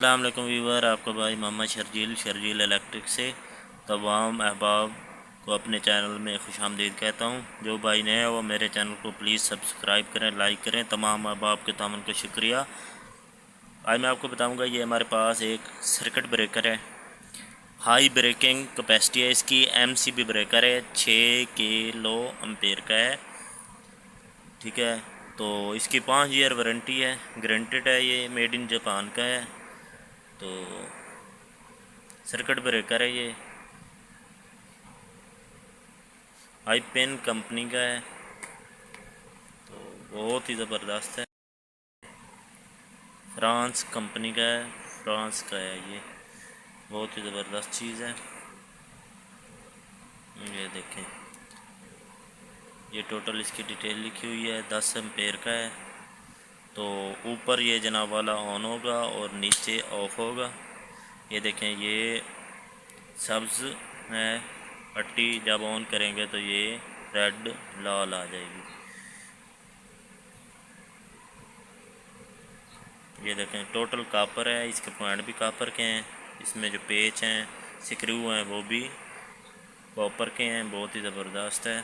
अस्सलाम वालेकुम व्यूवर, आपका भाई मोहम्मद शर्जील इलेक्ट्रिक से तमाम अहबाब को अपने चैनल में खुशामदीद कहता हूँ। जो भाई नए हैं वो मेरे चैनल को प्लीज़ सब्सक्राइब करें, लाइक करें। तमाम अहबाब के तामन का शुक्रिया। आज मैं आपको बताऊँगा, ये हमारे पास एक सर्किट ब्रेकर है, हाई ब्रेकिंग कैपेसिटी है इसकी, MCB ब्रेकर है, 6 किलो एम्पेयर का है। ठीक है, तो इसकी 5 ईयर वारंटी है, गारंटेड है, ये मेड इन जापान का है। तो सर्किट ब्रेकर है ये, आईपेन कंपनी का है, तो बहुत ही ज़बरदस्त है। फ्रांस कंपनी का है, फ्रांस का है ये, बहुत ही ज़बरदस्त चीज़ है। ये देखें, ये टोटल इसकी डिटेल लिखी हुई है, 10 एम्पेयर का है। तो ऊपर ये जनाब वाला ऑन होगा और नीचे ऑफ होगा। ये देखें, ये सब्ज़ है पट्टी, जब ऑन करेंगे तो ये रेड लाल आ जाएगी। ये देखें, टोटल कापर है, इसके पॉइंट भी कापर के हैं, इसमें जो पेच हैं स्क्रू हैं वो भी कॉपर के हैं, बहुत ही ज़बरदस्त है।